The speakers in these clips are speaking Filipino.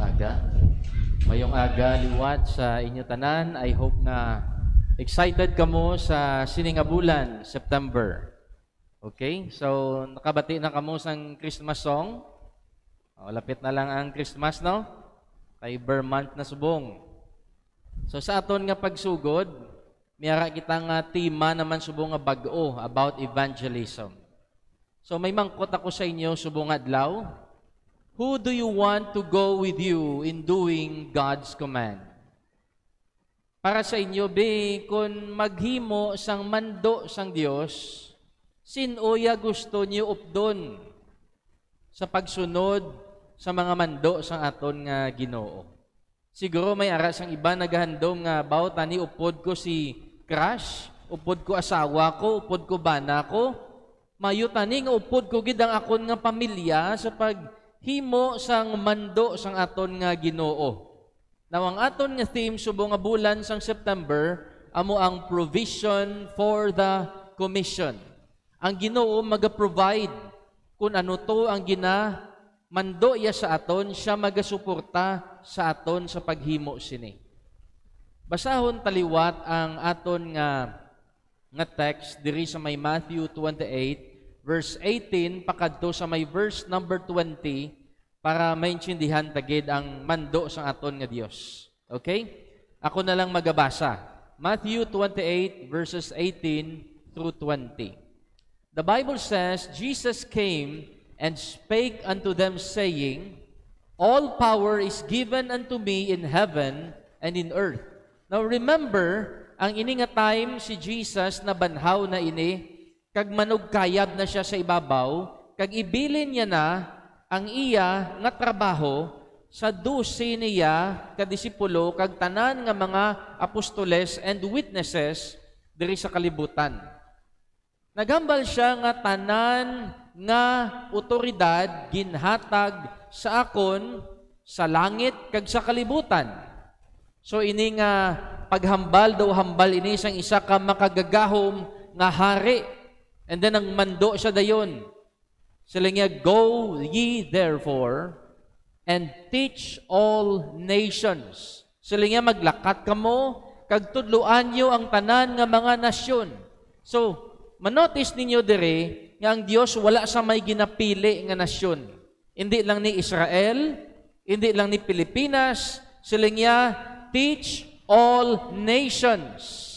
aga. Mayong aga liwat sa inyo tanan. I hope na excited kamo sa siningabulan, September. Okay? So, nakabati na kamo sang Christmas song. Lapit na lang ang Christmas, no? Kay Vermont na subong. So, sa aton nga pagsugod, miyara kita nga tema naman subong nga bag-o about evangelism. So, may mangkot ako sa inyo subong adlaw. Who do you want to go with you in doing God's command? Para sa inyo, kung maghimo sang mando sang Dios, sino-ya gusto niyo updon sa pagsunod sa mga mando sang aton nga Ginoo? Siguro may ara sang iba naghandom nga baw tani upod ko si crush, upod ko asawa ko, upod ko bana ko, mayo tani nga upod ko gid ang akon nga pamilya sa paghimo sang mando sang aton nga Ginoo. Now ang aton nga theme subong nga bulan sang September amo ang provision for the commission. Ang Ginoo maga-provide kung ano to ang mando iya sa aton, siya magasuporta sa aton sa paghimo sini. Basahon taliwat ang aton nga text diri sa may Matthew 28 verse 18 pakadto sa may verse number 20 para maintindihan tagid ang mando sa aton nga Dios. Okay? Ako na lang magabasa. Matthew 28 verses 18 through 20. The Bible says, Jesus came and spake unto them, saying, All power is given unto me in heaven and in earth. Now remember, ang ini nga time si Jesus na banhaw na ini, kag manugkayab na siya sa ibabaw, kag ibilin niya na ang iya nga trabaho sa 12 niya kadisipulo, kag tanan nga mga apostoles and witnesses diri sa kalibutan. Naghambal siya nga tanan nga otoridad ginhatag sa akon sa langit kag sa kalibutan. So ini nga paghambal daw hambal ini sang isa ka makagagahom nga hari. And then ang mando siya dayon. Sila nga, go ye therefore and teach all nations. Sila nga maglakat kamo kag tudloan niyo ang tanan nga mga nasyon. So manotice ninyo dire nga ang Dios wala sa may ginapili nga nasyon. Hindi lang ni Israel, hindi lang ni Pilipinas, sila nga teach all nations.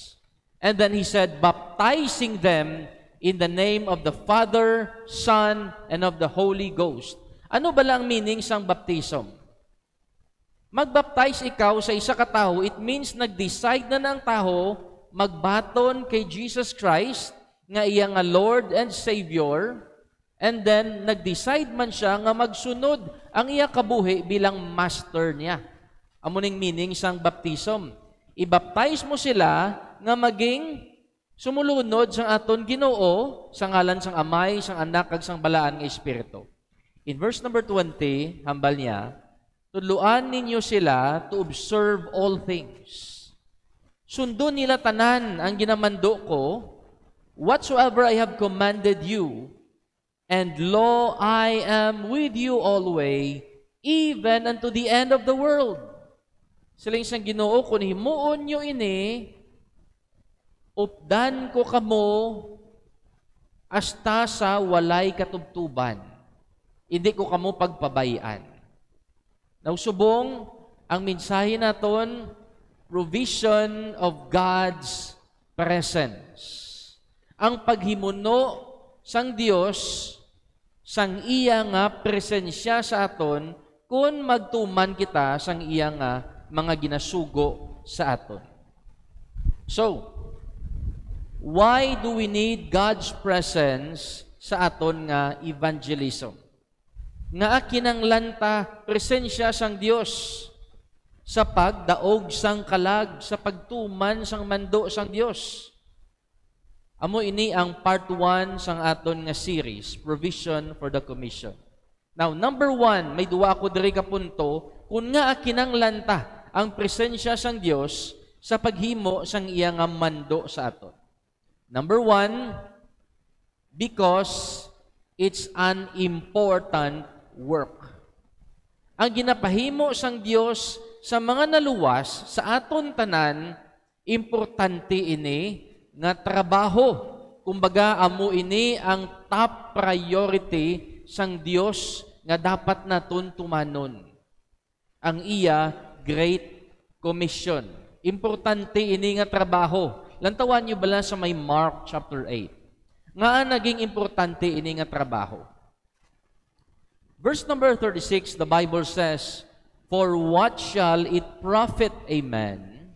And then he said, baptizing them in the name of the Father, Son, and of the Holy Ghost. Ano ba lang meaning sang baptism? Magbaptize ikaw sa isa ka tawo, it means nag-decide na ng tawo magbaton kay Jesus Christ nga iya nga Lord and Savior, and then nag-decide man siya nga magsunod ang iya kabuhi bilang master niya. Amo ning meaning sang baptism. I-baptize mo sila nga maging sumulunod sang aton Ginoo sa ngalan sang Amay, sang Anak kag sang Balaan nga Espiritu. In verse number 20, hambal niya, tudluan ninyo sila to observe all things. Sundon nila tanan ang ginamando ko, whatsoever I have commanded you, and lo, I am with you always, even unto the end of the world. Siling sang Ginoo, kung himuon nyo ini, updan ko kamo hasta sa walay katubtuban. Hindi ko kamo pagpabayan. Nausubong, ang mensahe naton, provision of God's presence. Ang paghimuno sang Dios sang iya nga presensya sa aton kung magtuman kita sang iya nga mga ginasugo sa aton. So, why do we need God's presence sa aton nga evangelism? Nga kinanglanta presensya sang Dios sa pagdaog sang kalag, sa pagtuman sang mando sang Dios. Amo ini ang part 1 sang aton nga series, Provision for the Commission. Now, number 1, may duwa ako diri ka punto, kung nga kinanglanta ang presensya sang Dios sa paghimo sang iya nga mando sa aton. Number 1, because it's an important work. Ang ginapahimo sang Dios sa mga naluwas sa aton tanan, importante ini nga trabaho. Kumbaga, amo ini ang top priority sang Dios nga dapat naton tumanon. Ang iya Great Commission. Importante ini nga trabaho. Lantawan niyo bala sa may Mark chapter 8. Nga naging importante ini nga trabaho. Verse number 36, the Bible says, "For what shall it profit a man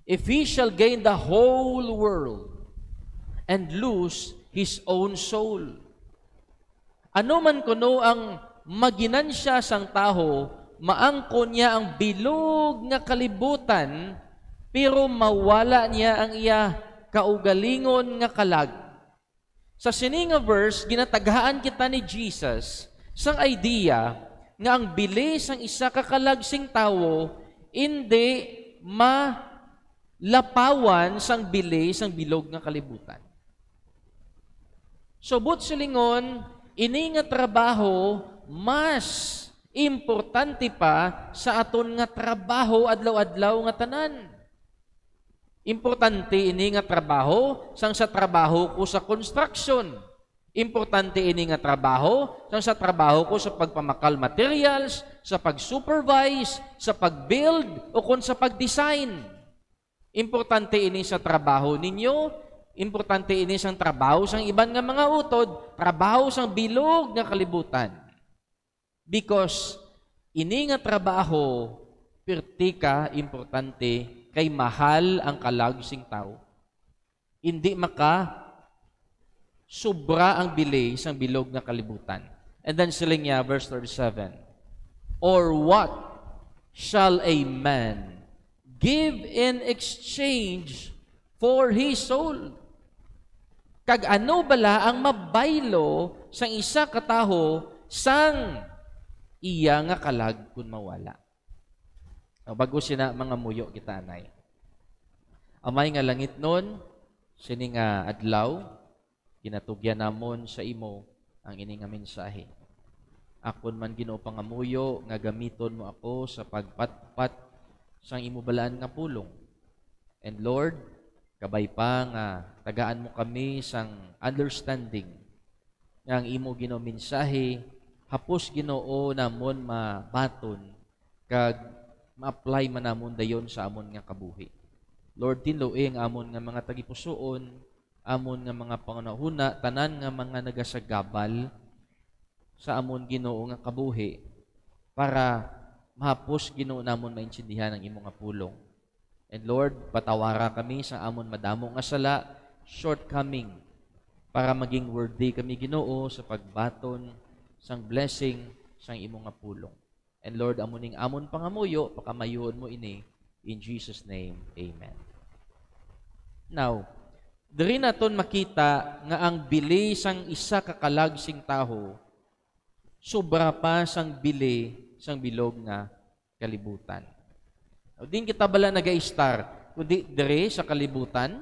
if he shall gain the whole world and lose his own soul?" Ano man kuno ang maginansya sang taho, maangkon niya ang bilog nga kalibutan, pero mawala niya ang iya kaugalingon nga kalag. Sa sini nga verse, ginataghaan kita ni Jesus sang idea nga ang bilis ang isa kakalagsing tawo hindi malapawan sang bilis ang bilog nga kalibutan. So, but silingon, ini nga trabaho mas importante pa sa aton nga trabaho adlaw-adlaw nga tanan. Importante ini nga trabaho sang sa trabaho ko sa construction. Importante ini nga trabaho sang sa trabaho ko sa pagpamakal materials, sa pag-supervise, sa pag-build o kung sa pag-design. Importante ini sa trabaho ninyo, importante ini sang trabaho sang iban nga mga utod, trabaho sang bilog nga kalibutan. Because ini nga trabaho pertika importante kay mahal ang kalag sing tao. Hindi maka sobra ang bilis ang bilog nga kalibutan. And then siling niya, verse 37, "Or what shall a man give in exchange for his soul?" Kag ano bala ang mabaylo sang isa kataho sang iya nga kalag kun mawala. Bago sina mga muyo kita anay. Amay nga langit nun, sini nga adlaw, ginatugyan namon sa imo ang ini nga mensahe. Akon man Ginoo pangamuyo nga gamiton mo ako sa pagpatpat sang imo balaan nga pulong. And Lord, kabay pa nga tagaan mo kami sang understanding nga ang imo Ginoo mensahe hapos Ginoo namon mabaton kag ma-apply man namon dayon sa amon nga kabuhi. Lord, tinluoy ang amon nga mga tagipusoon, amon nga mga pangunahuna, tanan nga mga nagasagabal sa amon Ginoo nga kabuhi para mahapos Ginoo namon maintindihan ang imo nga pulong. And Lord, patawara kami sa amon madamo nga sala, shortcoming, para maging worthy kami Ginoo sa pagbaton sang blessing sang imo nga pulong. And Lord, amuning amon pangamuyo, pakamayoon mo ini, in Jesus' name, Amen. Now, diri naton makita nga ang bili sang isa kakalag sing taho sobra pa sang bili sang bilog nga kalibutan. O din kita bala naga-star kundi diri sa kalibutan,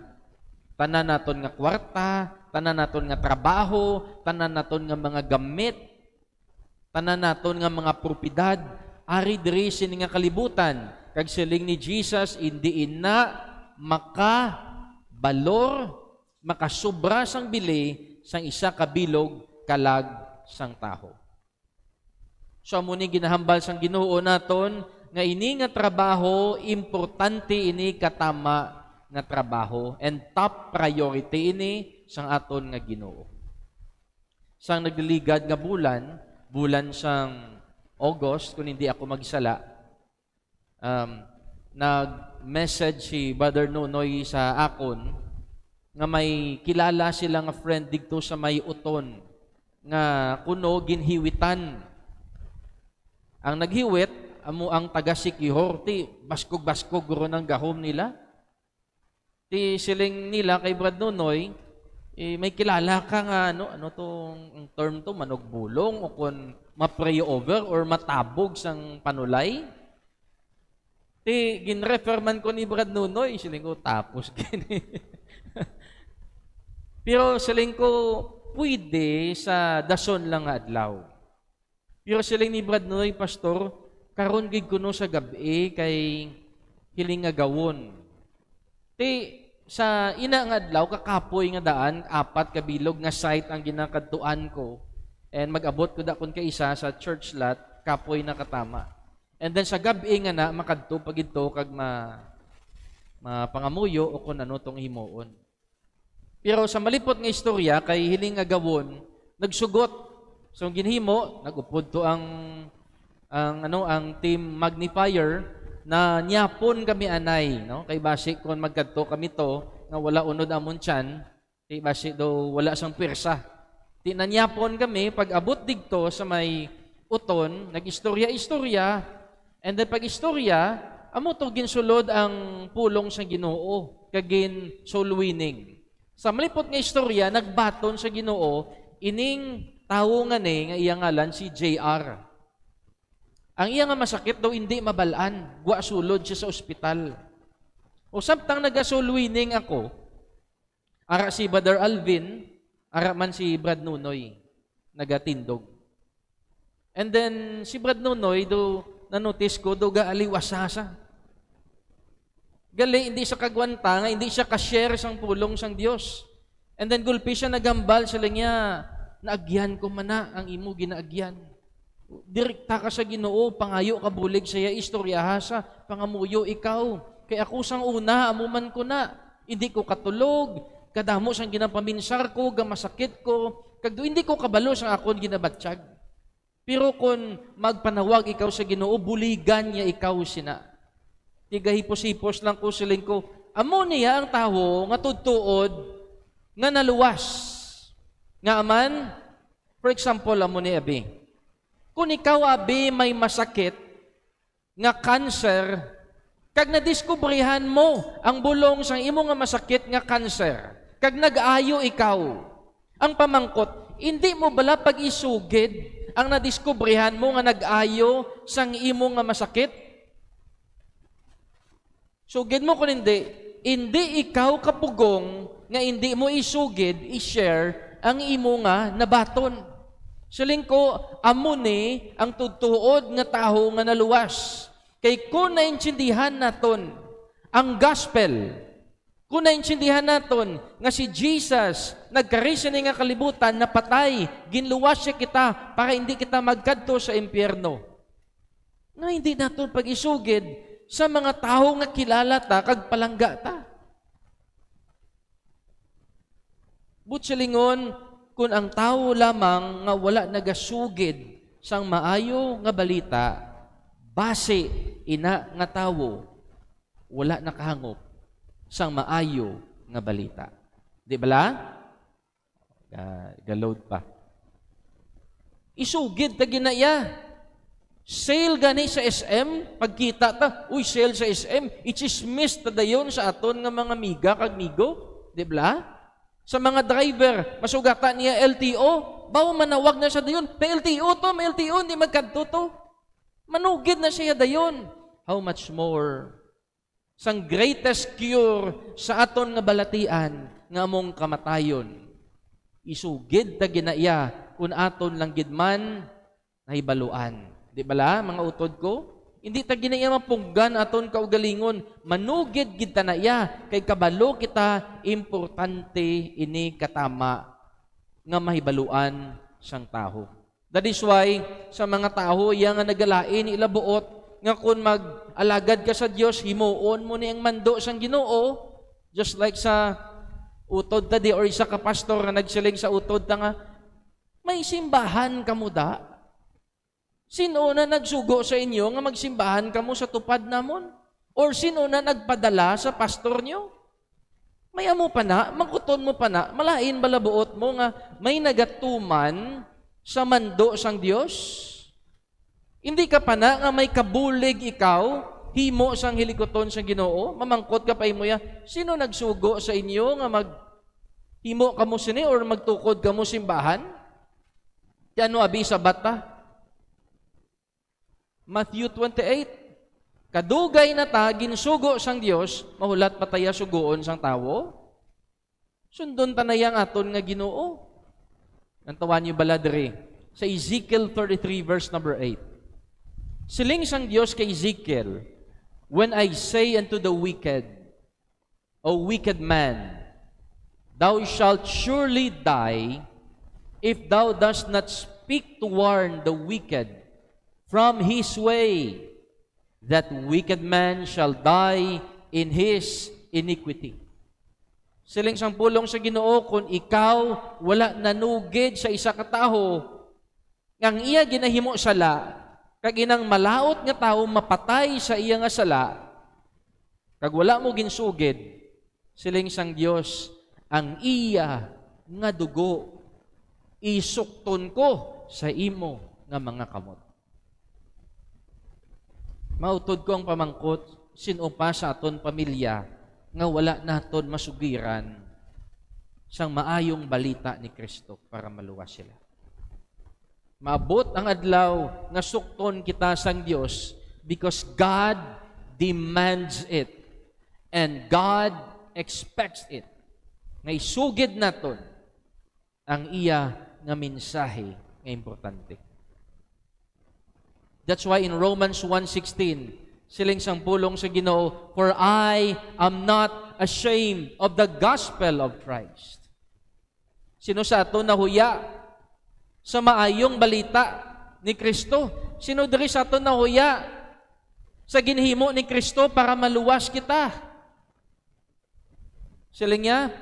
tanan naton nga kwarta, tanan naton nga trabaho, tanan naton nga mga gamit, tanan naton nga mga propiedad, ari diri sini nga kalibutan. Kag siling ni Jesus, hindi ina makabalor, makasubra sang bili sang isa kabilog kalag sang taho. So muni ginahambal sang Ginoo naton nga ini nga trabaho importante ini katama nga trabaho and top priority ini sang aton nga Ginoo. Sang nagliligad nga bulan sang August, kung hindi ako magsala, nag-message si Brother Nonoy sa akon nga may kilala sila nga friend dito sa may uton nga kuno ginhiwitan. Ang naghiwit, amo ang taga-Sikihor, ti baskog-baskog guro ng gahom nila. Ti siling nila kay Brad Nonoy, may kilala ka nga, ano tong term to, manogbulong, o kung ma-pray over or matabog sang panulay. Ti ginrefer man ko ni Brad Nonoy, siling ko tapos gini. Pero siling ko pwede sa dason lang nga adlaw. Pero silang ni Brad Noy, Pastor, karon gid kuno sa gabi kay hiling nga gawon. Sa ina nga adlaw kakapoy nga daan, 4 ka bilog nga site ang ginakadtuan ko. And mag-abot ko dakon ka isa sa church lot, kapoy na katama. And then sa gabi nga na makadto pagidto kag mapangamuyo o kun ano tong himuon. Pero sa malipot nga istorya kay hiling nga gawon, nagsugot. So ginhimo, nagupod to ang team magnifier na nyapon kami anay, no? Kay basi kon magkadto kami to nga wala unod amon tiyan, kay basi do wala sang pwersa. Ti nanyapon kami pag abot digto sa may uton, nagistorya-istorya, and then pag istorya, amo to ginsulod ang pulong sa Ginoo, kagin soul winning. Sa malipot nga istorya, nagbaton sa Ginoo ining tawo nga nga iyang ngalan si JR. Ang iya nga masakit daw hindi mabalaan, guwa sulod siya sa ospital. O samtang nag-soul winning ako, ara si Brother Alvin, ara man si Brad Nunoy, nagatindog. And then si Brad Nunoy, do na-notice ko, do gaaliwasasa. Gali, hindi siya kagwanta, nga hindi siya ka-share sang pulong sang Dios. And then gulpi siya nagambal, sila niya, naagyan ko mana ang imo ginaagyan. Direkta ka sa Ginoo, pangayo ka bulig saya, istoryaha sa pangamuyo ikaw. Kay ako sang una, amuman ko na. Hindi ko katulog, kadamo sang ginapaminsar ko, gamasakit ko, kagdo hindi ko kabalo sang akon ginabatsyag. Pero kung magpanawag ikaw sa Ginoo, buligan niya ikaw sina. Tigahipos-hipos lang ko siling ko, amo niya ang tawo nga tudtuod nga naluwas. Nga aman, for example, amo ni Abi, kung ikaw, Abi, may masakit nga cancer, kag nadiskubrihan mo ang bulong sa imo nga masakit nga cancer, kag nag-ayo ikaw, ang pamangkot, hindi mo bala pag-isugid ang nadiskubrihan mo nga nag-ayo sang imo nga masakit? Sugid mo kung hindi ikaw kapugong nga hindi mo isugid, i-share ang imo nga nabaton. Siling ko, amo ni ang tudtuod nga taho nga naluwas. Kay kung naintindihan naton ang gospel, kung naintindihan naton nga si Jesus nagkarisa nga kalibutan, napatay, ginluwas siya kita para hindi kita magkadto sa impyerno. Na hindi naton pag-isugid sa mga taho nga kilala ta kag palangga ta. Butsalingon, kung ang tao lamang nga wala nagasugid sang maayo nga balita, base ina nga tao wala nakahangop sang maayo nga balita. Di bala? Galod pa. Isugid ta ginaya. Sale gani sa SM, pagkita ta, uy, sale sa SM, i-chismis ta dayon sa aton nga mga miga kag migo. Di bala? Sa mga driver, masugata niya LTO, bawo manawag na siya dayon. May LTO, hindi magkadto to. Manugid na siya dayon. How much more? Sang greatest cure sa aton nga balatian, nga among kamatayon. Isugid ta ginaya, kung aton lang gidman, nahibaluan. Di bala, mga utod ko? Hindi ta ginaya mapunggan aton kaugalingon, manugid gid ta na iya, kay kabalo kita importante ini katama nga mahibaluan sang taho. That is why sa mga taho iya nga nagalain ilabuot nga kun mag-alagad ka sa Dios, himuon mo ni ang mando sang Ginoo, just like sa utod ta di or isa ka pastor nga nagsiling sa utod ta nga may simbahan kamo da. Sino na nagsugo sa inyo nga magsimbahan kamo sa tupad namon? Or sino na nagpadala sa pastor nyo? May amo pa na, mangkuton mo pa na, malain balabuot mo nga may nagatuman sa mando sang Dios? Hindi ka pa na nga may kabulig ikaw, himo sang hilikoton sang Ginoo, mamangkot ka pa imo ya, sino nagsugo sa inyo nga himo kamo sini or magtukod kamo simbahan? Ano abi sa bata? Matthew 28. Kadugay na ta, ginsugo sang Dios, mahulat pataya sugoon sang tawo. Sundon ta na yang aton nga Ginoo. Nantawan niyo bala diri. sa Ezekiel 33 verse number 8. Siling sang Dios kay Ezekiel, "When I say unto the wicked, O wicked man, thou shalt surely die, if thou dost not speak to warn the wicked from his way, that wicked man shall die in his iniquity." Siling sang pulong sa Ginoo, kung ikaw wala nanugid sa isa ka tawo, ngang iya ginahimo sala, kag inang malaot nga tawo mapatay sa iya nga sala, kag wala mo ginsugid, siling sang Dios, ang iya nga dugo isukton ko sa imo nga mga kamot. Mautod ko ang pamangkot, sino pa sa aton pamilya nga wala naton masugiran sang maayong balita ni Kristo para maluwas sila. Maabot ang adlaw nga sukton kita sang Dios because God demands it and God expects it. Nga isugid naton ang iya nga mensahe nga importante. That's why in Romans 1:16, siling sang pulong sa Ginoo, "For I am not ashamed of the gospel of Christ." Sino sa ato nahuya sa maayong balita ni Kristo? Sino diri sa ato nahuya sa ginhimo ni Kristo para maluwas kita? Siling niya,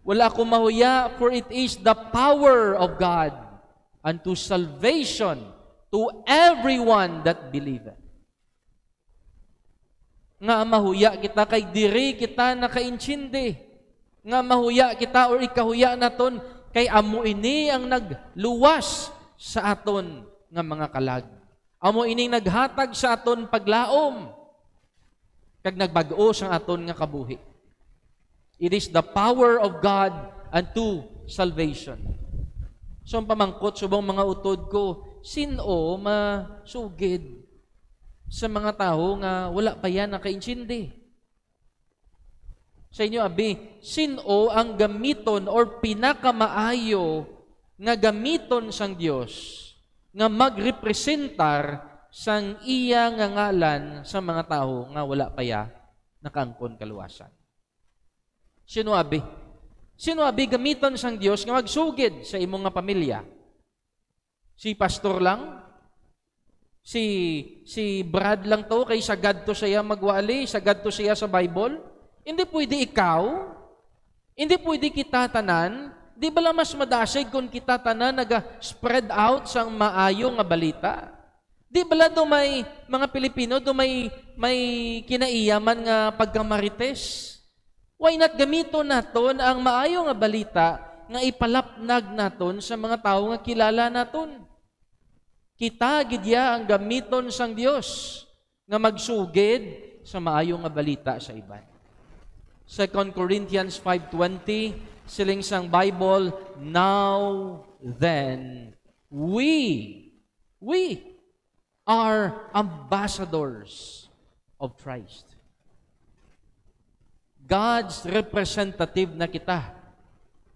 "Wala akong mahuya, for it is the power of God unto salvation to everyone that believeth." Nga mahuya kita kay diri kita nakaintindi. Nga mahuya kita or ikahuya naton kay amo ini ang nagluwas sa aton nga mga kalag. Amo ini naghatag sa aton paglaom kag nagbag-o sa aton nga kabuhi. It is the power of God unto salvation. So ang pamangkot subong mga utod ko, sino masugid sa mga tao nga wala pa yan nakaintindi? Sa inyo, abi, sino ang gamiton or pinakamaayo nga gamiton sang Dios nga magrepresentar sang iya nga ngalan sa mga tao nga wala pa ya nakaangkon kaluwasan? Sino abi? Sino abi gamiton sang Dios nga magsugid sa imong nga pamilya? Si pastor lang? Si Brad lang to, kay sagad to siya magwali, sagad to siya sa Bible? Hindi pwede ikaw? Hindi pwede kita tanan? Di ba lang mas madasig kung kita tanan naga-spread out sang maayo nga balita? Di ba lang do may mga Pilipino, do may kinaiyaman nga pagkamarites? Why not gamito naton ang maayo nga balita nga ipalapnag naton sa mga tao nga kilala naton? Kita gidya ang gamiton sang Dios nga magsugid sa maayo nga balita sa iban. 2 Corinthians 5:20, siling sang Bible, "Now then, we are ambassadors of Christ." God's representative na kita.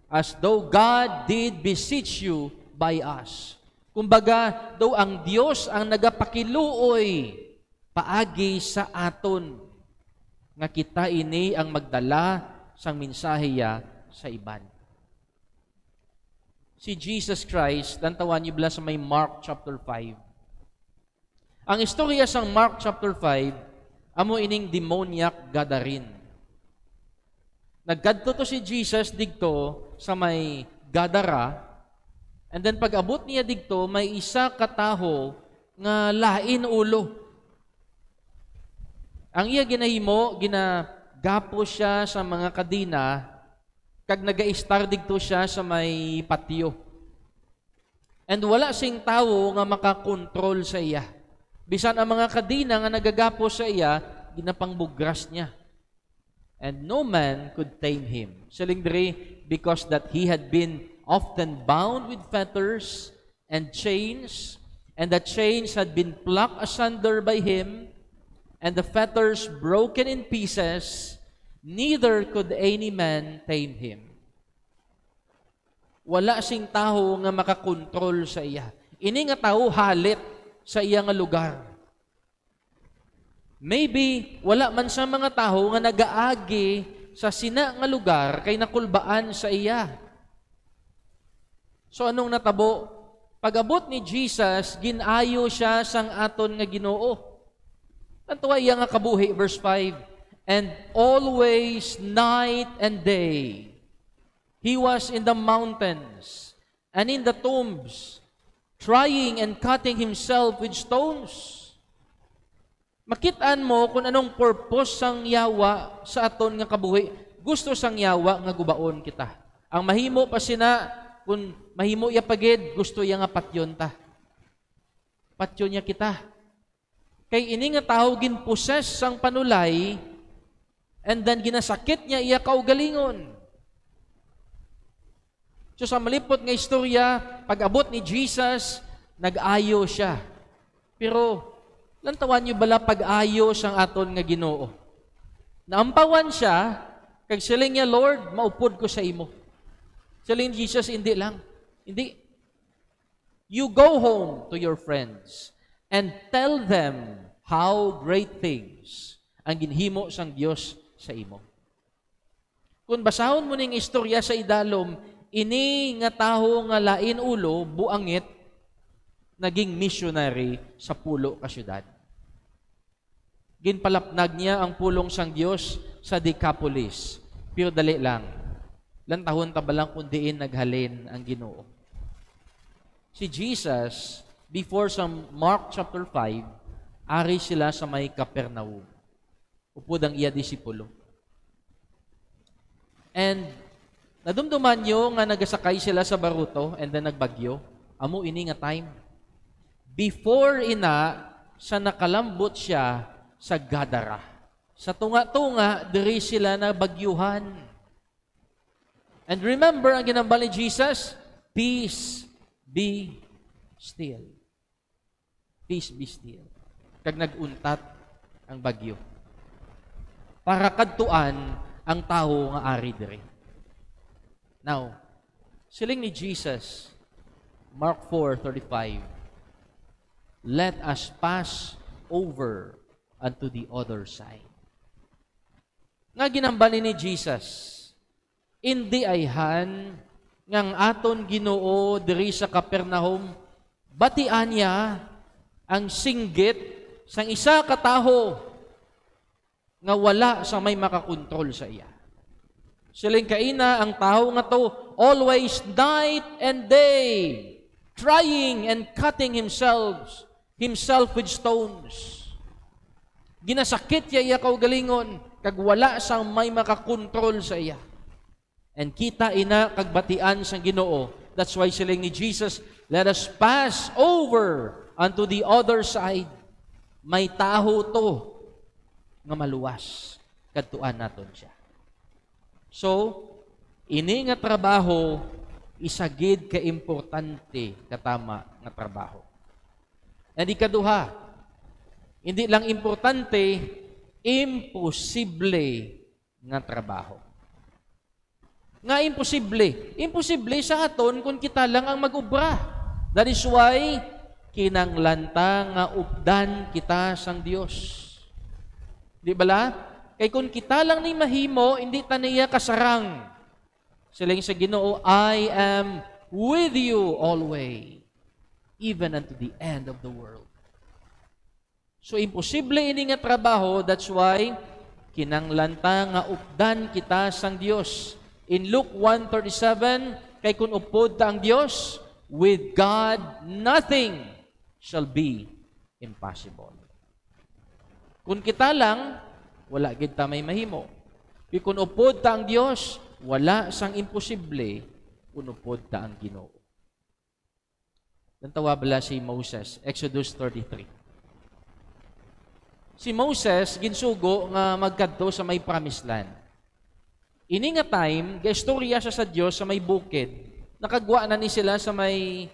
As though God did beseech you by us. Kumbaga, daw ang Dios ang nagapakiluoy paagi sa aton nga kita ini ang magdala sang mensaheya sa iban. Si Jesus Christ, tantawan niyo bala sa may Mark chapter 5. Ang istorya sang Mark chapter 5, amo ining demoniac Gadarene. Nagkadto to si Jesus digto sa may Gadara, and then pag abot niya digto, may isa kataho nga lain ulo. Ang iya ginahimo, ginagapo siya sa mga kadina, kag naga-star digto siya sa may patio. And wala sing tawo nga makakontrol sa iya. Bisan ang mga kadina nga nagagapo sa iya, ginapangbugras niya. And no man could tame him. Siling diri, because that he had been often bound with fetters and chains, and the chains had been plucked asunder by him, and the fetters broken in pieces, neither could any man tame him. Wala sing taho nga makakontrol sa iya. ini nga tao halit sa iya nga lugar. Maybe wala man sa mga tao nga nagaagi sa sina nga lugar kay nakulbaan sa iya. So anong natabo? Pag-abot ni Jesus, ginayo siya sang aton nga Ginoo. Tantuwa iya nga kabuhi, verse 5, and always night and day he was in the mountains and in the tombs, trying and cutting himself with stones. Makitaan mo kung anong purpose sang Yawa sa aton nga kabuhi. Gusto sang Yawa nga gubaon kita. Ang mahimo pa sina, kung mahimo iya pagid, gusto iya nga patyon ta. Patyon niya kita. Kay ini nga tao ginposes sang panulay, and then ginasakit niya iya kaugalingon. So sa malipot nga istorya, pag-abot ni Jesus, nag-ayo siya. Pero lantawan niyo bala pag-ayo sang aton nga Ginoo. Naampawan siya, kag siling niya, Lord, maupod ko sa imo. Siling Jesus, hindi lang. Hindi. You go home to your friends and tell them how great things ang ginhimo sang Dios sa imo. Kung basahon mo ning istorya sa idalom, ini nga taho nga lain ulo, buangit, naging missionary sa pulo ka syudad. Ginpalapnag niya ang pulong sang Dios sa Decapolis. Pero dali lang. Lantahon tabalang kundiin naghalin ang Ginoo. Si Jesus, before sa Mark chapter 5, ari sila sa may Capernaum. Upod ang iya disipulo. And nadumduman nyo nga nagasakay sila sa baruto and then nagbagyo. Amo ini nga time. Before ina, sa nakalambot siya sa Gadara. Sa tunga-tunga, diri sila na bagyuhan. And remember, ang ginambal ni Jesus, peace be still. Peace be still. Kag naguntat ang bagyo. Para kadtuan ang tao nga ari diri. Now, siling ni Jesus, Mark 4:35, let us pass over unto the other side. Nga ginambali ni Jesus, hindi ayhan ngang aton Ginoo diri sa Capernaum, batian niya ang singgit sang isa ka taho nga wala sa may makakontrol sa iya. Siling kaina ang taho nga to, always night and day, trying and cutting himself with stones. Ginasakit iya kaugalingon, kag wala sang may makakontrol sa iya. And kita ina kagbatian sang Ginoo. That's why siling ni Jesus, let us pass over unto the other side. May taho to nga maluwas. Kadtuan naton siya. So, ini nga trabaho, isagid ka importante katama nga trabaho. And ikaduha, hindi lang importante, imposible nga trabaho. Nga imposible. Imposible sa aton kung kita lang ang mag-ubra. That is why, kinanglanta nga updan kita sang Dios. Di bala? Kay kung kita lang ni mahimo, hindi taniya kasarang. Siling sa Ginoo, I am with you always, even unto the end of the world. So, imposible ini nga trabaho, that's why, kinanglanta nga updan kita sang Dios. In Luke 1:37, kay kun upod ta ang Dios, with God, nothing shall be impossible. Kung kita lang, wala gid ta may mahimo. Kung upod ta ang Dios, wala sang imposible, kung upod ta ang Ginoo. Nantawa bala si Moses, Exodus 33. Si Moses, ginsugo nga magkadto sa may promised land. Ini nga time, gaistorya siya sa Dios sa may bukid. Nakagwa na ni sila sa may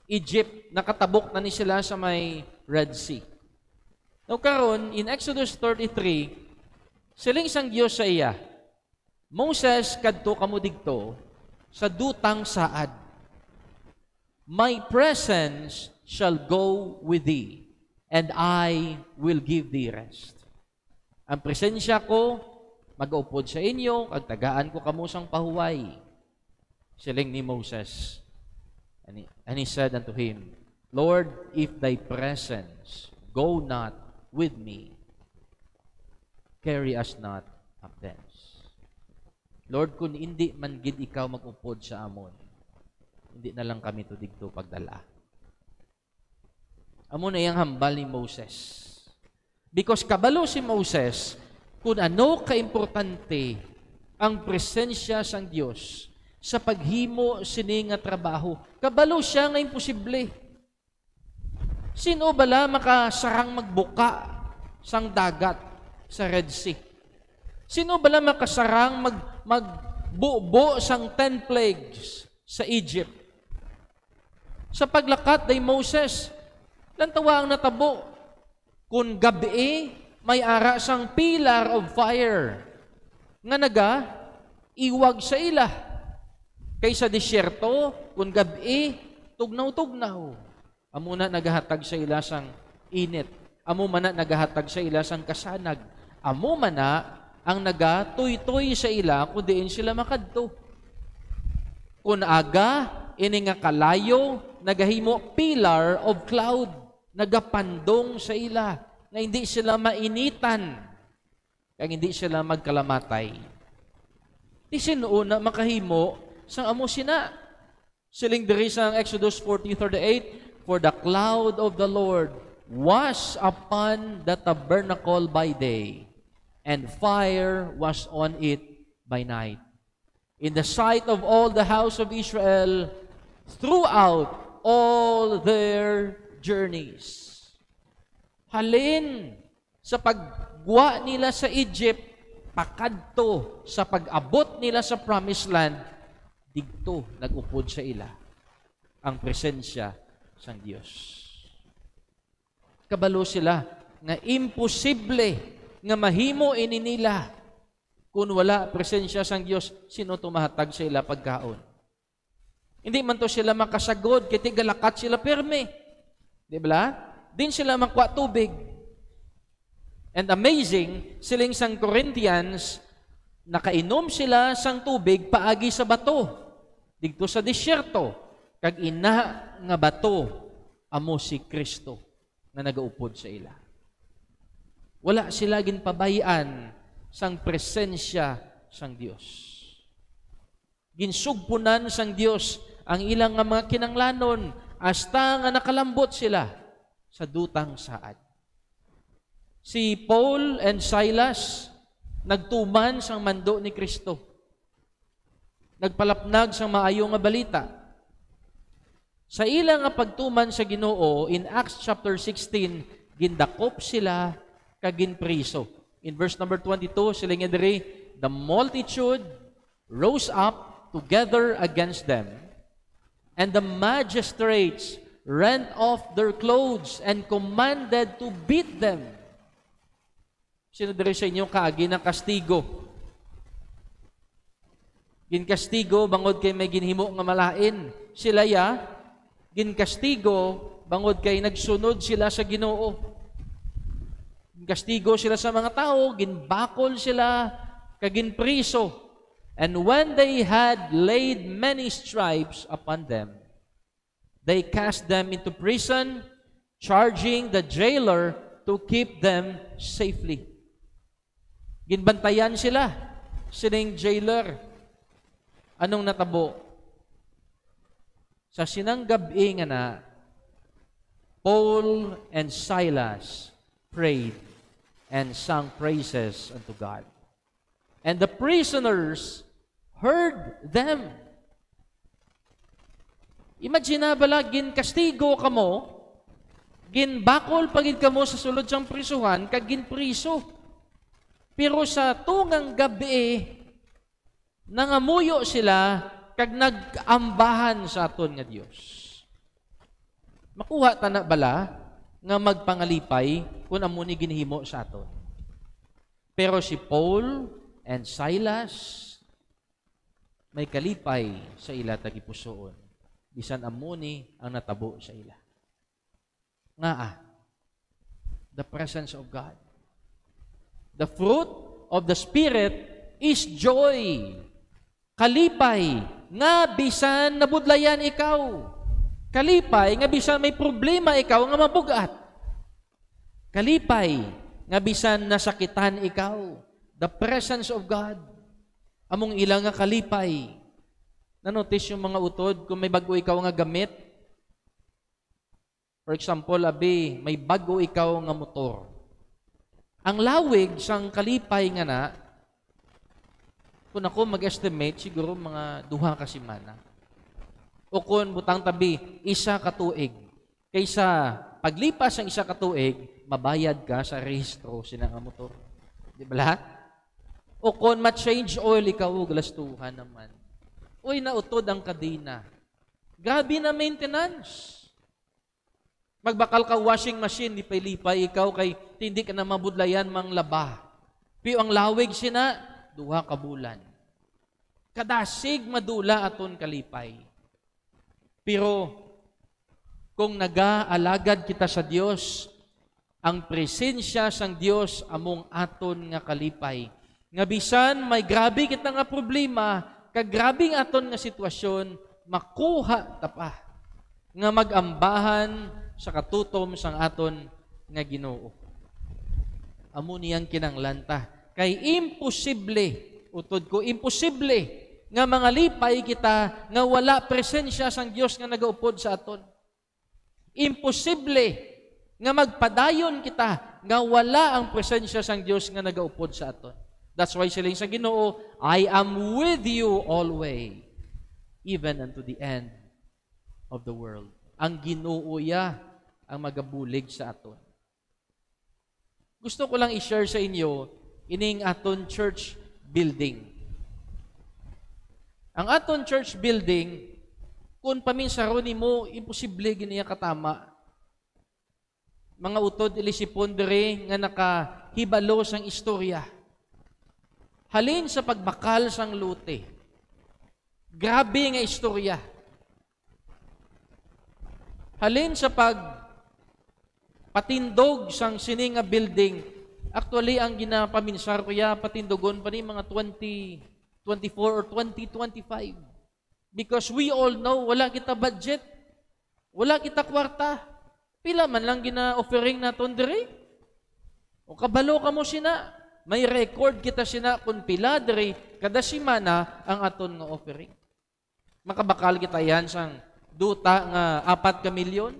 Egypt, nakatabok na ni sila sa may Red Sea. Now karon in Exodus 33, siling sang Dios sa iya, Moses, kadto kamo digto sa dutang saad. My presence shall go with thee, and I will give thee rest. Ang presensya ko, mag-upod sa inyo, kag tagaan ko kamo sang pahuway. Siling ni Moses. And he said unto him, Lord, if thy presence go not with me, carry us not up thence. Lord, kung hindi man gid ikaw mag-upod sa amon, hindi na lang kami to digto pagdala. Amo na iyang hambal ni Moses. Because kabalo si Moses kung ano kaimportante ang presensya sang Dios sa paghimo sini nga trabaho. Kabalo siya nga imposible. Sino bala makasarang magbuka sang dagat sa Red Sea? Sino bala makasarang magbubo sang 10 plagues sa Egypt? Sa paglakat day Moses, lantawa ang natabo. Kung gabi, may ara sang pillar of fire nga naga iwag sa ila. Kaysa disyerto, kung gabi, tugnaw-tugnaw. Amo na nagahatag sa ila sang init. Amo man na nagahatag sa ila sang kasanag. Amo man na ang nagatoy-toy sa ila kung diin sila makadto. Kung aga, ini nga kalayo, nagahimo pillar of cloud. Nagapandong sa ila, na hindi sila mainitan, kaya hindi sila magkalamatay. Di sinuo na makahimo sang amo sina. Siling diri sa Exodus 14:38, For the cloud of the Lord was upon the tabernacle by day, and fire was on it by night, in the sight of all the house of Israel, throughout all their journeys. Halin sa pagguwa nila sa Egypt, pakadto sa pag-abot nila sa promised land, digto nag-upod sa ila ang presensya sang Dios. Kabalo sila nga imposible nga mahimo ini nila kung wala presensya sang Dios. Sino tumahatag sa ila pagkaon? Hindi man to sila makasagod, kiti galakat sila perme. Di ba? Din sila makuha tubig. And amazing, siling sang Corinthians, nakainom sila sang tubig paagi sa bato. Dito sa disyerto, kag ina nga bato, amo si Kristo na nagaupod sa ila. Wala sila ginpabayaan sang presensya sang Dios. Ginsugpunan sang Dios ang ilang nga mga kinanglanon, hasta nga nakalambot sila sa dutang saad. Si Paul and Silas nagtuman sang mando ni Kristo. Nagpalapnag sang maayo nga balita. Sa ilang nga pagtuman sa Ginoo, in Acts chapter 16, gindakop sila kag ginpriso. In verse number 22, sila nga diri, the multitude rose up together against them, and the magistrates rent off their clothes and commanded to beat them. Sino diri sa inyo kaagi ng kastigo? Ginkastigo bangod kay may ginhimo nga malain. Sila ya, ginkastigo bangod kay nagsunod sila sa Ginoo. Ginkastigo sila sa mga tao, ginbakol sila, kaginpriso. And when they had laid many stripes upon them, they cast them into prison, charging the jailer to keep them safely. Ginbantayan sila, sining jailer. Anong natabo? Sa sinanggabi nga na, Paul and Silas prayed and sang praises unto God. And the prisoners heard them. Imagine na bala, ginkastigo kamo, ginbakol pagid kamo sa sulod sang prisuhan, kag ginpriso. Pero sa tungang gabi, nangamuyo sila, kag nag-ambahan sa aton nga Dios. Makuha ta na bala, nga magpangalipay, kung amo ni ginhimo sa aton. Pero si Paul and Silas, may kalipay sa ila tagipusoon. Bisan amuni ang natabo sa ila. the presence of God. The fruit of the Spirit is joy. Kalipay, nga bisan nabudlayan ikaw. Kalipay, nga bisan may problema ikaw, nga mabugat. Kalipay, nga bisan nasakitan ikaw. The presence of God. Among ilang nga kalipay. Na-notice yung mga utod, kung may bago ikaw nga gamit. For example, may bago ikaw nga motor. Ang lawig sang kalipay nga na, kung ako mag-estimate, siguro mga 2 ka semana. O kung butang tabi, 1 ka tuig. Kaysa paglipas ang 1 ka tuig, mabayad ka sa rehistro sina nga motor. Di ba lahat? O kung ma-change oil, ikaw glastuhan naman. Uy, nautod ang kadina. Grabe na maintenance. Magbakal ka washing machine, di lipay ikaw kay hindi ka na mabudlayan mang laba. Pero ang lawig sina, 2 ka bulan. Kadasig madula aton kalipay. Pero kung nag-aalagad kita sa Dios, ang presensya sang Dios among aton nga kalipay. Nga bisan may grabe kita nga problema, kagrabing aton nga sitwasyon, makuha ta pa nga magambahan sa katutom sang aton nga Ginoo. Amo niyang kinanglanta. Kay imposible, utod ko, imposible nga mga lipay kita nga wala presensya sang Dios nga nagaupod sa aton. Imposible nga magpadayon kita nga wala ang presensya sang Dios nga nagaupod sa aton. That's why siling sa Ginoo, I am with you always, even unto the end of the world. Ang Ginoo ya ang magabulig sa aton. Gusto ko lang i-share sa inyo ining aton church building. Ang aton church building, kung paminsaro nimo, imposible giniya katama. Mga utod ilisipon diri nga nakahibalo sang istorya. Halin sa pagbakal sang lute. Grabe nga istorya. Halin sa patindog sang sining nga building. Actually, ang ginapaminsar ko ya, patindogon pa ni mga 2024 or 2025. Because we all know, wala kita budget. Wala kita kwarta. Pila man lang gina-offering naton diri. O kabalo ka mo sina. May record kita sina kung pila diri kada semana ang aton nga offering. Makabakal kita yan sang duta nga 4 ka milyon.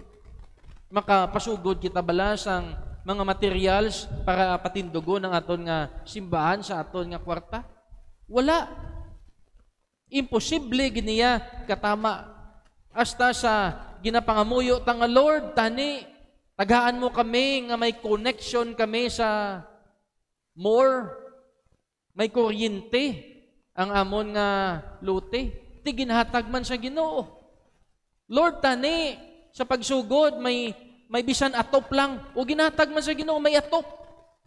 Makapasugod kita bala sang mga materials para patindugon ang aton nga simbahan sa aton nga kwarta. Wala. Imposible giniya katama. Hasta sa ginapangamuyo ta nga Lord, tani, tagaan mo kami nga may connection kami sa more, may kuryente ang amon nga lute. Ti ginhatag man sa Ginoo. Lord, tani, sa pagsugod, may bisan atop lang. O ginhatag man sa Ginoo, may atop.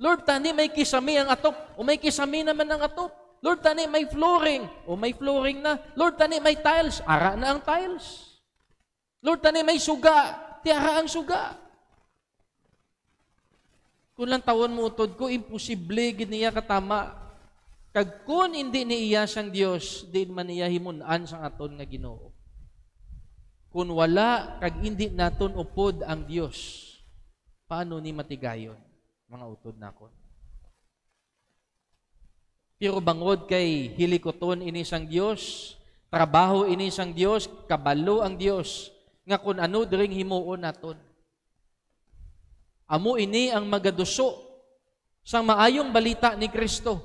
Lord, tani, may kisami ang atop. O may kisami naman ang atop. Lord, tani, may flooring. O may flooring na. Lord, tani, may tiles. Ara na ang tiles. Lord, tani, may suga. Tiara ang suga. Kung lang tawon mo utod ko, imposible giniya katama. Kag kun hindi niiya sang Dios, di man niya himun-an sang aton nga Ginoo. Kung wala, kag hindi naton upod ang Dios, paano ni matigayon, mga utod nakon? Pero bangod kay hilikoton ini sang Dios, trabaho ini sang Dios, kabalo ang Dios, nga kun ano diring himuon naton. Amo ini ang magaduso sang maayong balita ni Kristo.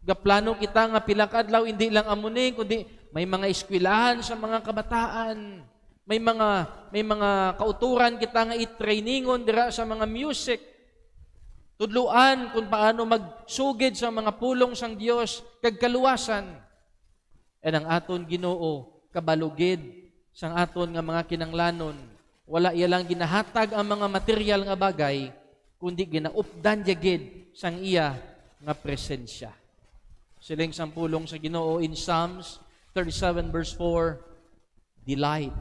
Gaplano kita nga pila ka adlaw hindi lang amo ni kundi may mga eskwelahan sa mga kabataan. May mga kauturan kita nga i-trainingon dira sa mga music. Tudluan kung paano magsugid sa mga pulong sang Dios kag kaluwasan. And ang aton Ginoo kabalugid sang aton nga mga kinanglanon. Wala iya lang ginahatag ang mga material nga bagay, kundi ginaupdan jagid sang iya nga presensya. Siling sampulong sa Ginoo in Psalms 37 verse 4, delight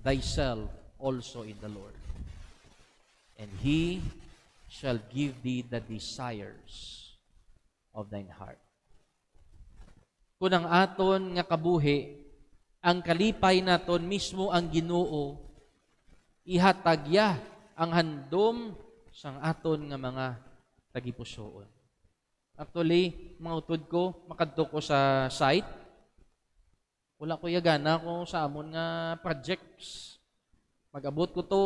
thyself also in the Lord. and He shall give thee the desires of thine heart. Kung ang aton nga kabuhi, ang kalipay naton mismo ang Ginoo, ihatagya ang handom sang aton nga mga tagipusoon. Actually, mga utod ko, makadto ko sa site, wala ko yagana ko sa amon nga projects. Mag-abot ko to,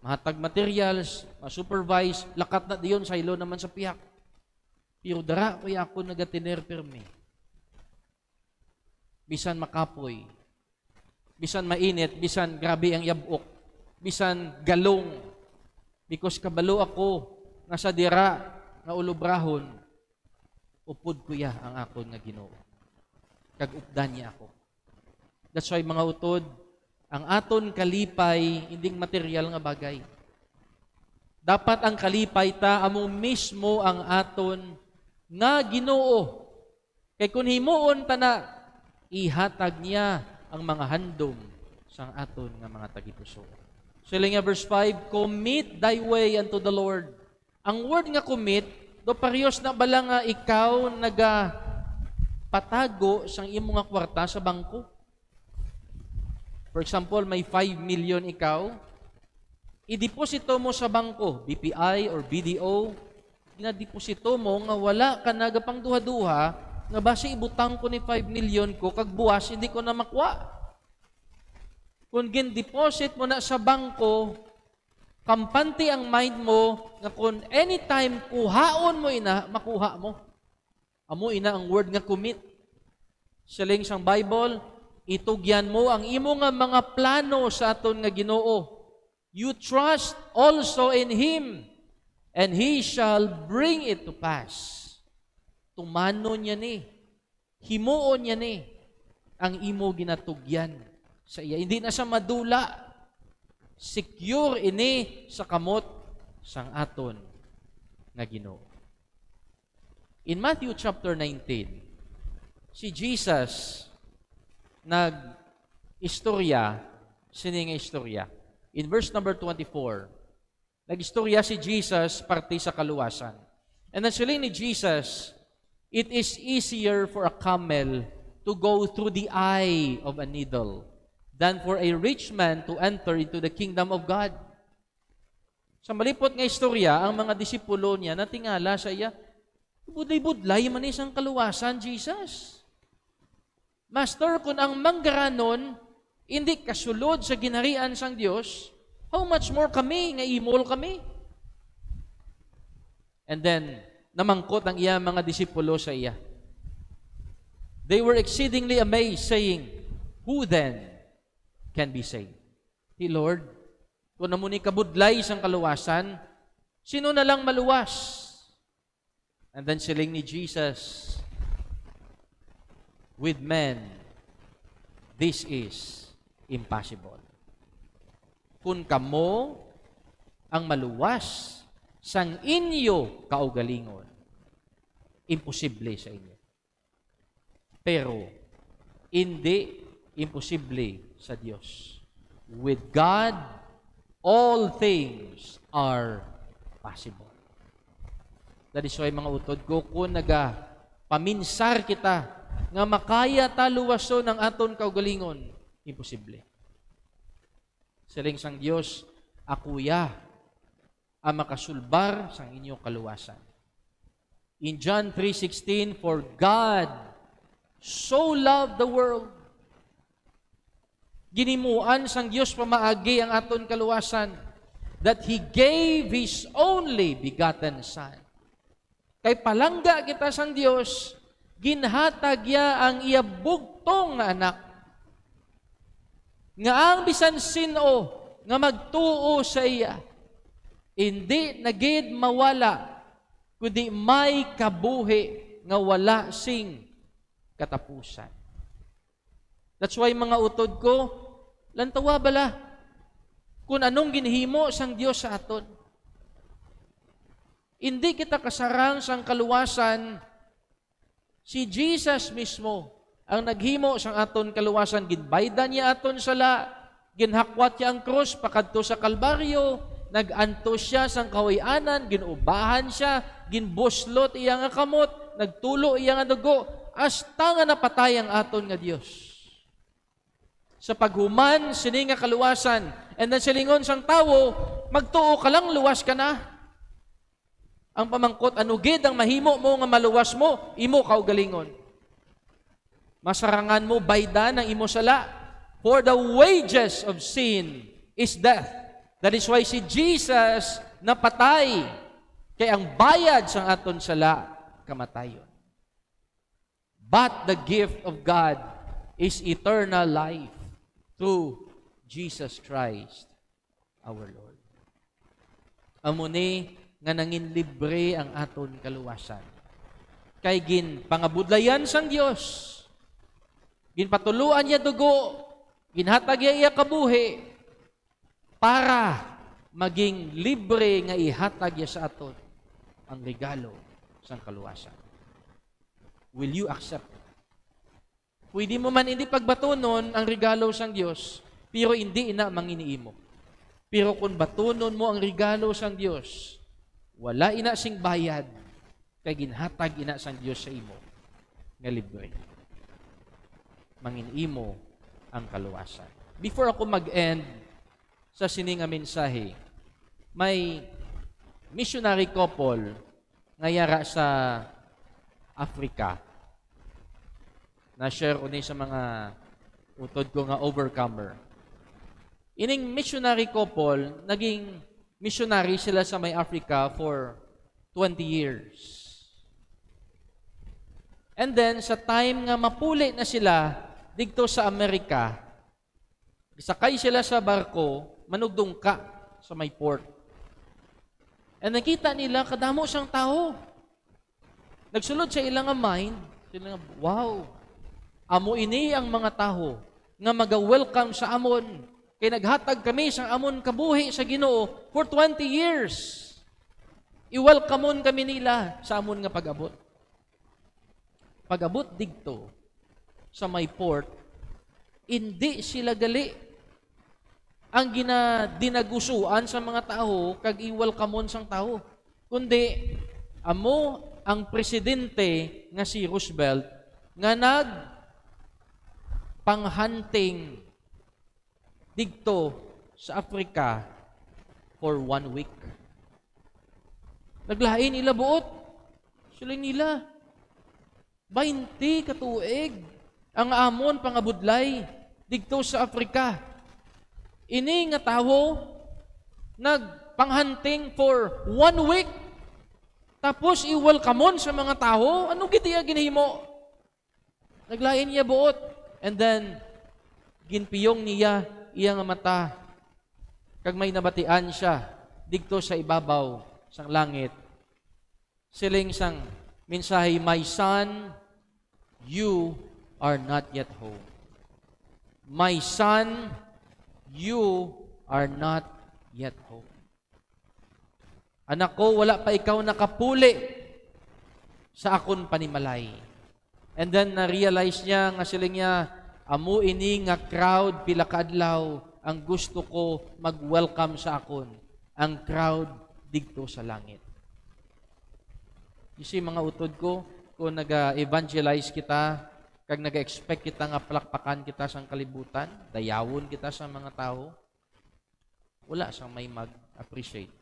mahatag materials, ma-supervise, lakat na diyon sa ilo naman sa piyak. Pero dara ko ako nagatiner permi. Bisan makapoy, bisan mainit, bisan grabe ang yabok, bisan galong, because kabalo ako nga sa dira nga ulubrahon, upod kuya ang akon nga Ginoo. Kag-updan niya ako. That's why mga utod, ang aton kalipay, hindi material nga bagay. Dapat ang kalipay ta, amo mismo ang aton nga Ginoo. Kay kung himuon ta na, ihatag niya ang mga handom sang aton nga mga tagipuso. Sila nga verse 5, commit thy way unto the Lord. Ang word nga commit, do parehas na bala nga ikaw patago sang imo nga kwarta sa bangko. For example, may 5 million ikaw, i-deposito mo sa bangko, BPI or BDO, gina-deposito mo nga wala ka nagapang duha-duha, nga basi ibutang ko ni 5 million ko, kag buwas, hindi ko na makuha. Kung gin-deposit mo na sa bangko, kampante ang mind mo, nga kung anytime kuhaon mo ina, makuha mo. Amo ina ang word nga commit. Siling sang Bible, itugyan mo ang imo nga mga plano sa aton nga Ginoo. You trust also in Him, and He shall bring it to pass. Tumano niya ni, himuon niya ni, ang imo ginatugyan sa iya. Hindi na siya madula, secure ini sa kamot sang aton nga Ginoo. In Matthew chapter 19, si Jesus nag-istorya, sini nga istorya. In verse number 24, nag-istorya si Jesus parte sa kaluwasan. And then sila ni Jesus, it is easier for a camel to go through the eye of a needle than for a rich man to enter into the kingdom of God. Sa malipot nga istorya, ang mga disipulo niya natingala sa iya, budlay-budlay man isang kaluwasan, Jesus. Master, kung ang manggaranon, hindi kasulod sa ginharian sang Dios, how much more kami, nga imol kami? And then, namangkot ang iya mga disipulo sa iya. They were exceedingly amazed, saying, who then can be saved? Hey Lord, kung namuni kabudlay sang kaluwasan, sino na lang maluwas? And then siling ni Jesus, with men, this is impossible. Kung kamo ang maluwas sang inyo kaugalingon, imposible sa inyo. Pero, hindi imposible sa Diyos. With God, all things are possible. That is why mga utod ko, kung paminsar kita, nga makaya taluwaso ng aton kaugalingon, imposible. Siling sang Diyos, akuya, ang makasulbar sang inyong kaluwasan. In John 3:16, for God so loved the world. Ginimuan sang Diyos pamaagi ang aton kaluwasan that He gave His only begotten Son. Kay palangga kita sang Diyos, ginhatag ya ang iya bugtong nga anak. Nga ang bisan sino nga magtuo sa iya, hindi nagid mawala, kundi may kabuhi nga wala sing katapusan. That's why mga utod ko, lantawa bala, kung anong ginhimo sang Dios sa aton. Hindi kita kasarang sang kaluwasan, si Jesus mismo ang naghimo sang aton kaluwasan. Ginbaydan niya aton sala, ginhakwat niya ang krus pakadto sa Kalbaryo, nag-anto siya sang kawayanan, ginubahan siya, ginbuslot iya nga kamot, nagtulo iya nga dugo, hasta nga napatay ang aton nga Dios. Sa paghuman, sini nga kaluwasan, and then silingon sang tawo, magtuo ka lang, luwas ka na. Ang pamangkot, ano gid ang mahimo mo nga maluwas mo, imo kaugalingon. Masarangan mo, bayda ng imo sala. For the wages of sin is death. That is why si Jesus napatay. Kaya ang bayad sa aton sala, kamatayon. But the gift of God is eternal life through Jesus Christ, our Lord. Amuni nga nangin libre ang aton kaluwasan. Kay gin pangabudlayan sang Dios. Ginpatuluan niya dugo, ginhatag iya kabuhi para maging libre nga ihatag niya sa aton ang regalo sang kaluwasan. Will you accept it? Pwede mo man hindi pagbatunon ang regalo sang Dios, pero hindi ina manginiimo. Pero kung batunon mo ang regalo sang Dios, wala ina sing bayad, kay ginhatag ina sang Dios sa imo nga libre. Manginimo ang kaluwasan. Before ako mag-end sa sining nga mensahe, may missionary couple nga yara sa Africa. Na-share ko ni sa mga utod ko nga overcomer. Ining missionary couple, naging missionary sila sa may Africa for 20 years. And then, sa time nga mapuli na sila dito sa Amerika, sakay sila sa barko, manugdong ka sa may port. And nakita nila, kadamo siyang tao. Nagsulod sa ilang mind, sila nga, wow, amo ini ang mga tao nga maga-welcome sa amon. Kaya naghatag kami sa amon kabuhi sa Ginoo for 20 years. I-welcomeon kami nila sa amon nga pag-abot. Pag-abot digto sa may port, hindi sila gali. Ang dinagusuan sa mga tao, kag i-welcomeon sang tao. Kundi, amo ang presidente nga si Roosevelt, nga pang-hunting digto sa Africa for 1 week. Naglain nila buot. Sila nila. 20 katuig ang amon pangabudlay digto sa Africa. Ini nga tawo nagpang-hunting for 1 week. Tapos i-welcomeon sa mga tao. Ano gitiya ginhimo? Naglain niya buot. And then, ginpiyong niya iya nga mata. Kag may nabatian siya digto sa ibabaw sang langit. Siling sang mensahe, my son, you are not yet home. My son, you are not yet home. Anak ko, wala pa ikaw nakapuli sa akon panimalay. And then, na-realize niya nga siling niya, amo ini nga crowd pila kaadlaw ang gusto ko mag-welcome sa akon. Ang crowd digto sa langit. You see, mga utod ko, kung nag-evangelize kita, kag nag-expect kita nga palakpakan kita sa kalibutan, dayawon kita sa mga tao, wala sang may mag-appreciate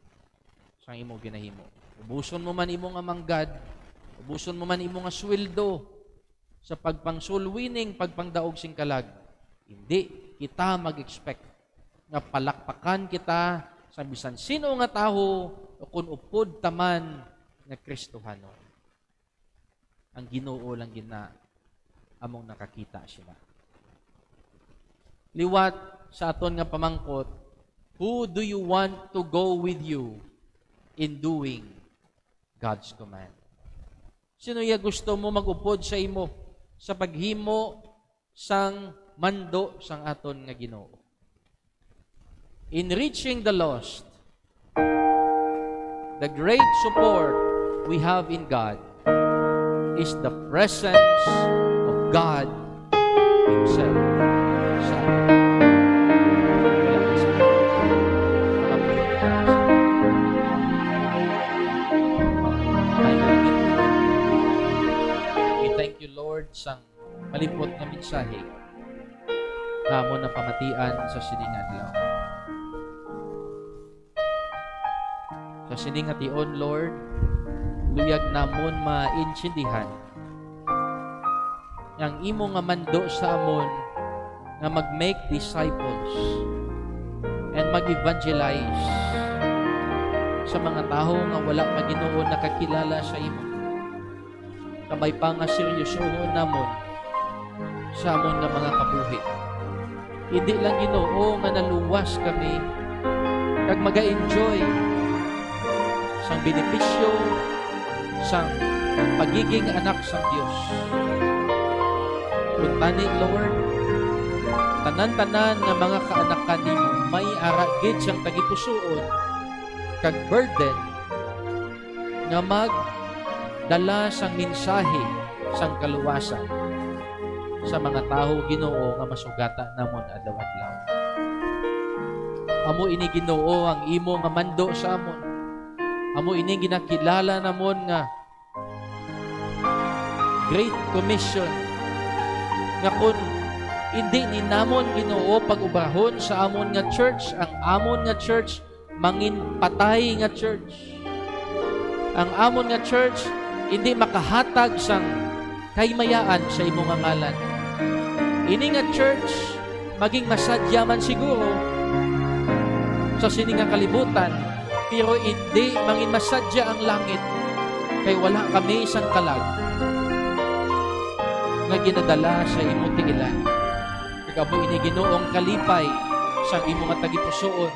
sa imo ginahimo. Ubuson mo man imo nga manggad, ubuson mo man imo nga sweldo sa pagpang-soul winning, pagpangdaog sing kalag. Hindi kita mag-expect nga palakpakan kita sa bisan sino nga taho o kung upod taman nga Kristohano. Ang Ginoo lang among nakakita sila. Liwat sa aton nga pamangkot, who do you want to go with you in doing God's command? Sino ya gusto mo mag-upod sa imo sa paghimo sang mando sang aton nga Ginoo? In reaching the lost, the great support we have in God is the presence of God Himself. Sa Lord, sang malipot nga mensahe nga amo na pamatian sa sining adlaw. Sa sining ation, Lord, luyag namon maintindihan ang imo nga mando sa amon nga mag-make disciples and mag-evangelize sa mga tao nga wala pa Ginoo nakakilala sa imo. Kamay pa nga seryosohon namon sa amon nga mga kabuhi. Hindi lang Ginoo nga naluwas kami kag maga-enjoy sang benepisyo sang pagiging anak sang Dios. Kuntani, Lord, tanan-tanan nga mga kaanak kanimo may aragid siyang tagipusoon kag burden nga magdala sang mensahe sang kaluwasan sa mga tao Ginoo nga masugata namon adlaw-adlaw. Amo ini Ginoo ang imo nga mando sa amon. Amo ini ginakilala namon nga Great Commission nga kun hindi ni namon Ginoo pag-ubrahon sa amon nga church, ang amon nga church mangin patay nga church. Ang amon nga church hindi makahatag sang kaymayaan sa imong nga ngalan. Ini nga church maging masadya man siguro sa sining nga kalibutan, pero hindi mangin masadya ang langit kay wala kami isang kalag nga ginadala sa imong tigilan. Kagamo ini Ginoong kalipay sa imong nga tagipusoon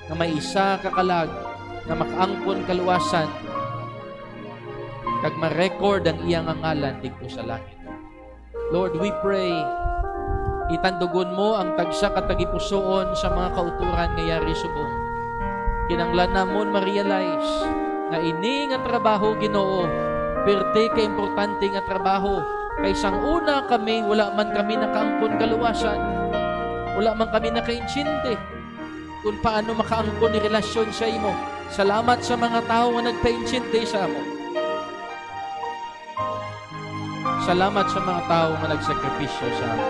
nga may isa ka kalag nga makaangkon kaluwasan kag ma-record ang iyang ngalan dito sa langit. Lord, we pray itandugon mo ang tagsa ka tagipusoon sa mga kauturan nga yari subong. Kinanglan namon ma-realize nga ini nga trabaho Ginoo perti ka importante nga trabaho. Kay sang una kami, wala man kami nakaangkon kaluwasan. Wala man kami nakaintindi kung paano makaangkon ni relasyon sa imo. Salamat sa mga tao nga nagpaintindi sa amo. Salamat sa mga tao nga nagsakripisyo sa amo.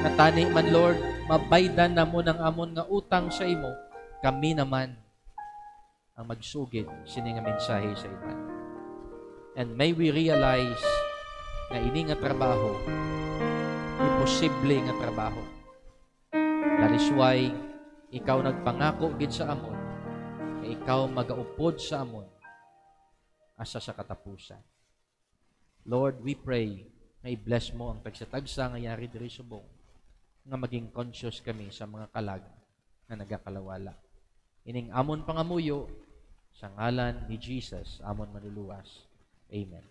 Natani man, Lord, mabaydan na mo ng amon nga utang sa imo. Kami naman ang magsugid sini nga mensahe sa iban. And may we realize na ini nga trabaho, imposible nga trabaho. That is why ikaw nagpangako gid sa amon, na ikaw magaupod sa amon asa sa katapusan. Lord, we pray na i-bless mo ang tagsatagsa nga yari diri subong, nga maging conscious kami sa mga kalag na nagakalawala. Ining amon pangamuyo sa ngalan ni Jesus, amon manluluwas. Amen.